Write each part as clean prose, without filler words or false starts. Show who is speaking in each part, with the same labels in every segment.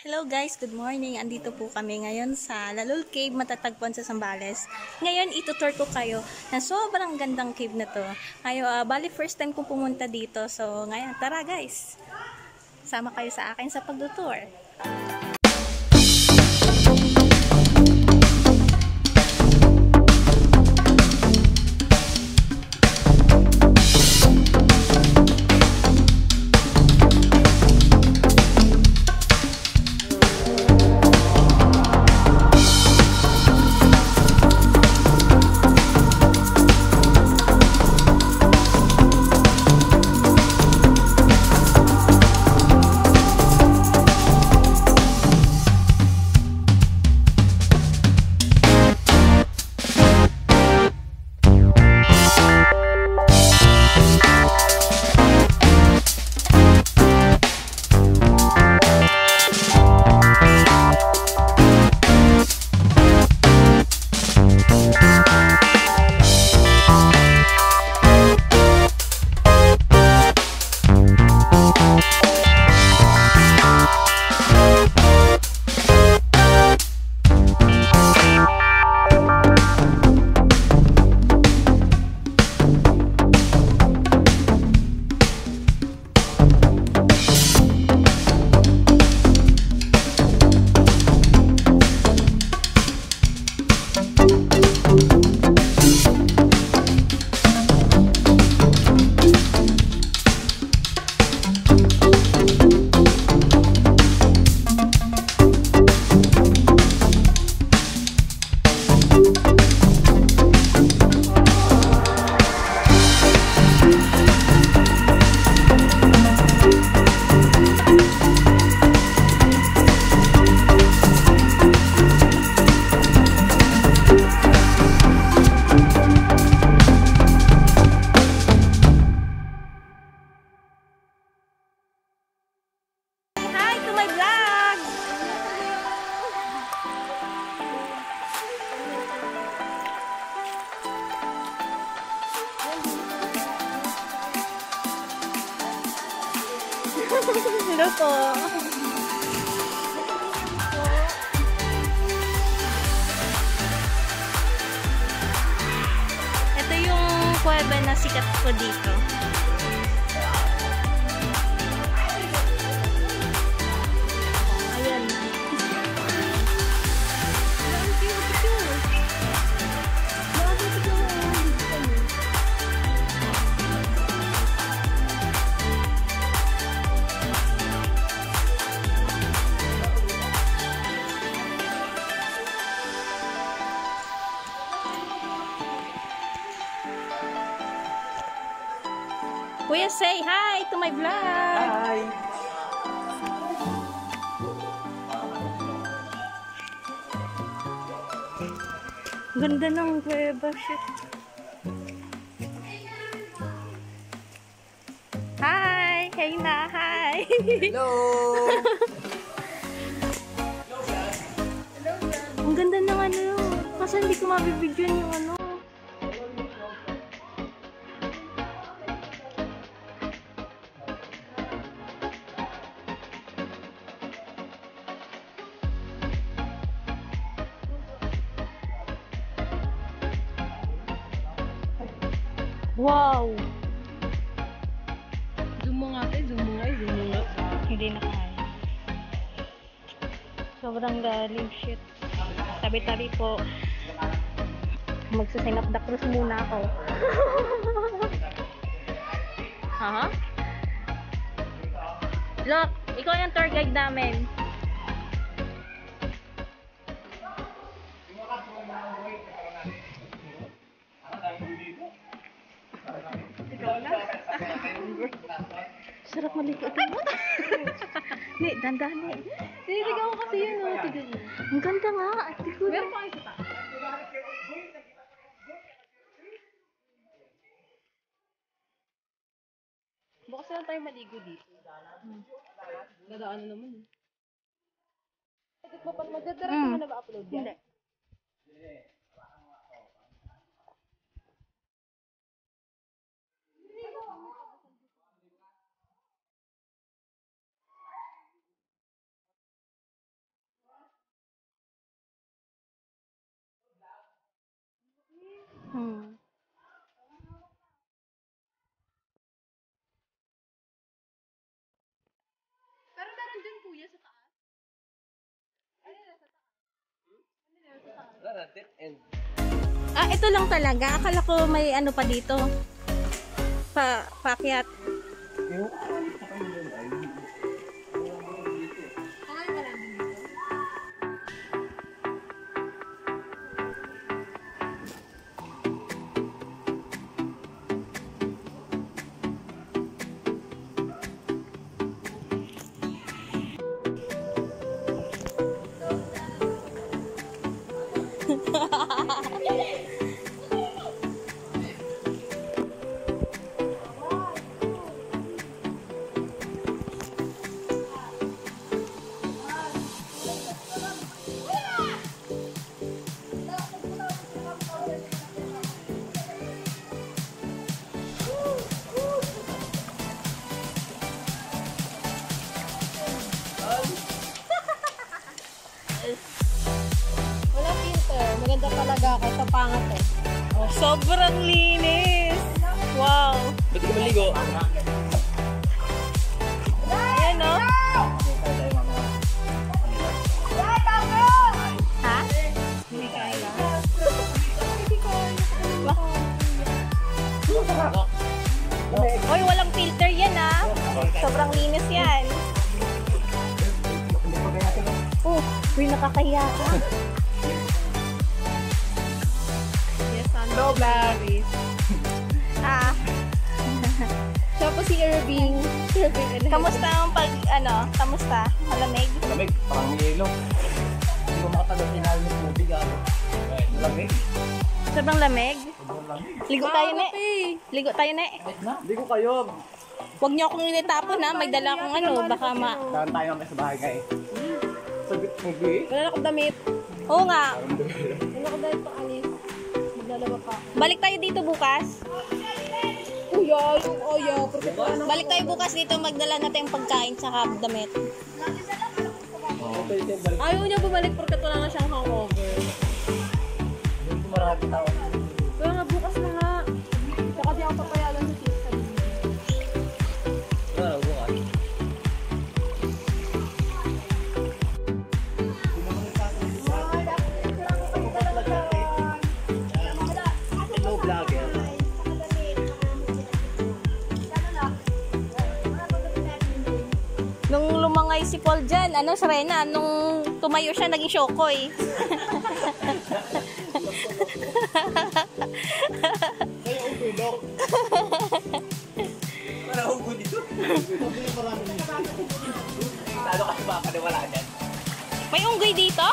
Speaker 1: Hello guys, good morning. Andito po kami ngayon sa Lalul Cave, matatagpuan sa Zambales. Ngayon, itutour ko kayo na sobrang gandang cave na to. Bali first time kong pumunta dito. So, ngayon, tara guys. Sama kayo sa akin sa pagtutour. Hi to my vlog! Hello po! Ito yung kuweba na sikat ko dito. Ayan. Kuya, say hi to my vlog!
Speaker 2: Hi!
Speaker 1: Ganda ng kuweba, shit. Hi! Hey na, hi!
Speaker 2: Hello!
Speaker 1: Ang ganda ng ano, kasi hindi ko mabibidyon yung ano. Wow!
Speaker 3: Zoom mo nga tayo, zoom mo nga, zoom mo nga.
Speaker 1: Hindi na kaya. Sobrang galing, shit. Tabi-tabi po. Magsasign of the cross muna ako. Ha? Look, ikaw yung tour guide namin. Sarap maligo. Ni, dandani.
Speaker 3: Tinitigaw ko kasi yun, no? Tigan mo.
Speaker 1: Ang ganda nga. Ate ko
Speaker 3: Meron pa kayo sa taas. Bukas na lang tayo maligo dito. Dadaan na naman. Edit mo pag magdadara ka na ba-upload yan?
Speaker 1: Hindi. Hmm.
Speaker 3: Pero meron din kuya sa taas. Ano yun, sa taas? Ano yun, sa taas?
Speaker 2: Wala na, dead end.
Speaker 1: Ah, ito lang talaga. Akala ko may ano pa dito. Pakyat.
Speaker 2: Yung sa kanila ay
Speaker 3: Pangalan ka lang din dito? Wala filter. Maganda talaga ako. Sa pangat eh.
Speaker 1: Sobrang linis. Wow.
Speaker 2: ba't di ka maligo?
Speaker 1: Ayan, no? Ha?
Speaker 3: Hindi kaya.
Speaker 1: Oy, walang filter yan, ah. Sobrang linis yan. Oh, uy, nakakahiya ka.
Speaker 3: Yes, no berries.
Speaker 1: Ah,
Speaker 3: Siya po si Irving. Irving and
Speaker 1: kamusta ang kamusta? Malamig?
Speaker 2: Malamig, parang may yelo. Hindi ko makatagal pinahal ng tubig ako. Malamig.
Speaker 1: Sobrang lamig?
Speaker 2: Sobrang lamig.
Speaker 1: Ligo tayo, ne. Ligo tayo, ne.
Speaker 2: Hindi ko kayo.
Speaker 1: Huwag niyo akong initapon, ha. May dala akong baka
Speaker 2: Daan tayo namin sa bahay kayo. Sabi, hindi.
Speaker 3: Wala na akong damit.
Speaker 1: Oo nga.
Speaker 3: Wala akong damit pang alis. Maglalaba pa.
Speaker 1: Balik tayo dito bukas.
Speaker 3: Kuya, yung oya. Perfect na naman.
Speaker 1: Balik tayo bukas dito, magdala natin yung pagkain sa damit.
Speaker 3: Ayaw niya bumalik porque wala na siyang hangover.
Speaker 2: Hindi marami tao.
Speaker 3: Kaya nga bukas na nga. Saka di ako papayalan sa chicks.
Speaker 2: Wala, bukas. Hello, vlogger.
Speaker 1: Nung lumangay si Paul dyan, Serena, nung tumayo siya, naging Shokoy.
Speaker 2: Wala akong good dito. Lalo kasi baka wala dyan.
Speaker 1: May unggoy dito?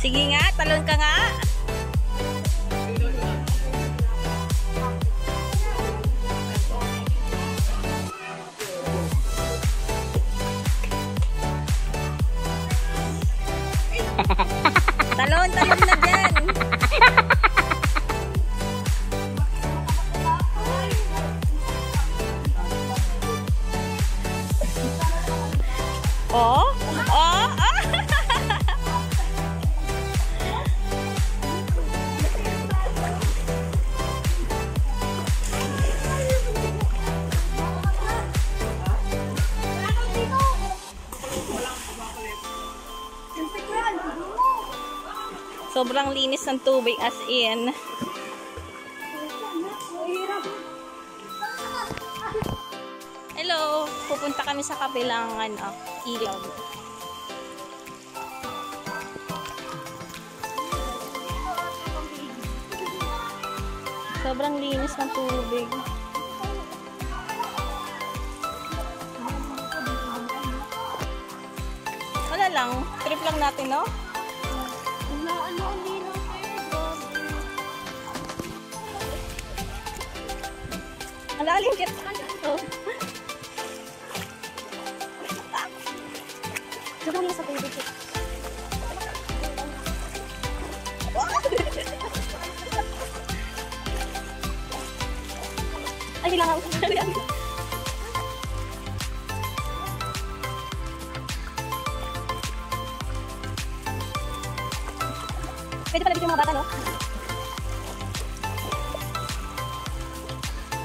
Speaker 1: Sige nga, talon ka nga. Talon na dyan. Oh? Oh? Sobrang linis ng tubig as in. Hello, pupunta kami sa kabilang ilog. Sobrang linis ng tubig. Wala lang, trip lang natin, no? Malalim kita. Diyan mo sa tubig. Ay, kailangan ko. Pwede pala dito yung mga bata, no?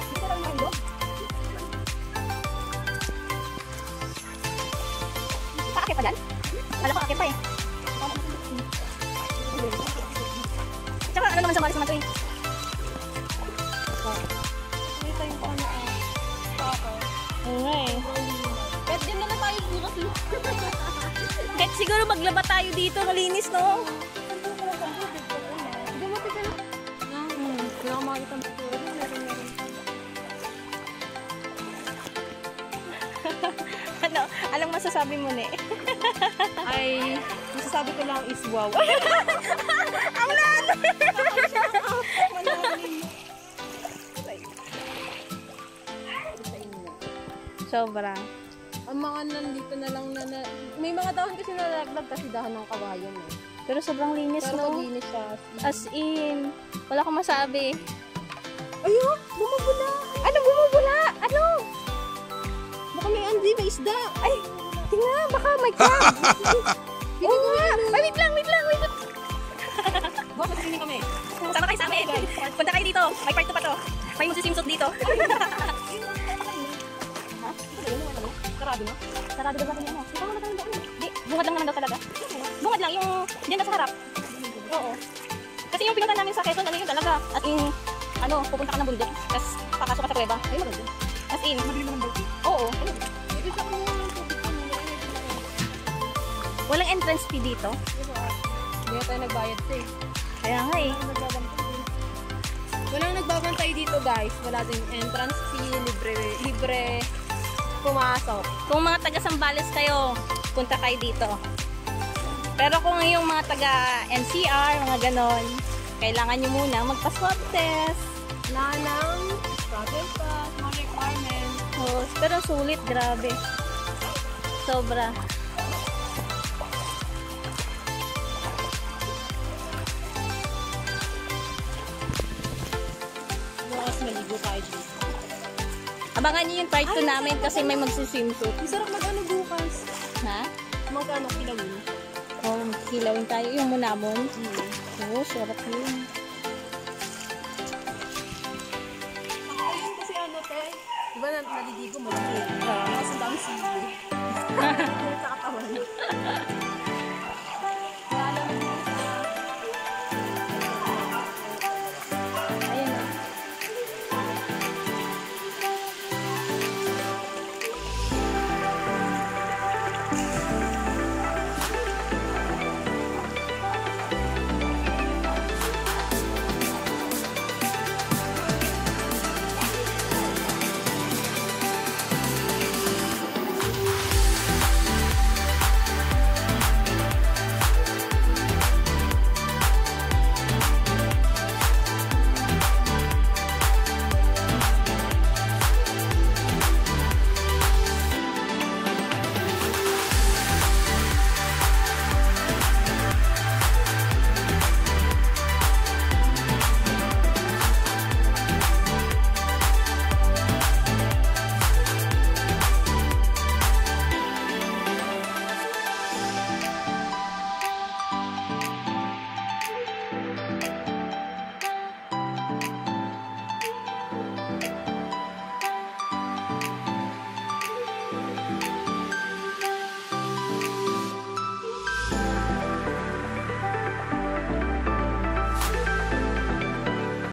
Speaker 1: Dito lang yung ilog. Paakit pa dyan? Kala ko akit pa eh. Tsaka ano naman sa malis naman ito eh.
Speaker 3: Ito yung ano Papa.
Speaker 1: Oo nga eh.
Speaker 3: Kahit din naman tayo bukas.
Speaker 1: Kahit siguro maglaba tayo dito, malinis no?
Speaker 3: Hindi mo tika na. Kaya ako makikita ang picture.
Speaker 1: Ano? Anong masasabi mo ne?
Speaker 3: Ay, masasabi ko lang is wow.
Speaker 1: Ang lalo! Sobra.
Speaker 3: Ang mga nandito na lang may mga dahon kasi nalaglag kasi dahon ng kawayan eh.
Speaker 1: Pero sobrang linis
Speaker 3: Pero
Speaker 1: no?
Speaker 3: malinis siya.
Speaker 1: As in, wala akong masabi.
Speaker 3: Ayun! Bumubula!
Speaker 1: Ano bumubula? Ano?
Speaker 3: Baka may andi, may isda!
Speaker 1: Ay, tingnan, baka may crab. Oo nga. Ay, wait lang.
Speaker 3: Baka masikinig kami.
Speaker 1: Sama kayo sa amin. Punta kayo dito. May part 2 pa to. May magsisimsot dito.
Speaker 3: Karado na?
Speaker 1: Sarado ba ba mo? Ikaw na tayo doon. Di, bungad lang naman daw talaga. Bungad lang, yung diyan sa harap. Oo. Kasi yung pinunta namin sa Quezon, ano yun talaga. As in, ano, pupunta ka ng bundok. Tapos papasok ka sa kuweba.
Speaker 3: Ay, maganda.
Speaker 1: As in.
Speaker 3: Mabili mo ng bag.
Speaker 1: Oo.
Speaker 3: Ibig sa kanya yung tubig ko nila.
Speaker 1: Walang entrance fee dito.
Speaker 3: Hindi tayo nagbayad to eh.
Speaker 1: Kaya nga eh.
Speaker 3: Walang nagbabantay dito guys. Wala din entrance fee, libre pumasok.
Speaker 1: Kung mga taga Sambales kayo, punta kayo dito. Pero kung yung mga taga NCR, mga ganon, kailangan nyo muna magpa-swab test.
Speaker 3: Wala nang travel pass, no requirement.
Speaker 1: Oh, pero sulit, grabe. Sobra.
Speaker 3: Bukas maligo tayo dito.
Speaker 1: Abangan nyo yung part 2 namin kasi may magsuswimsuit.
Speaker 3: Masarap mag-ano bukas.
Speaker 1: Ha?
Speaker 3: Mag-ano kilawin.
Speaker 1: Oh, kilawin tayo. Yung munamon. Oo, sarap yun.
Speaker 3: Ayun kasi ano te. Diba naliligo mo? Kasi ang dami sili. Sa katawan.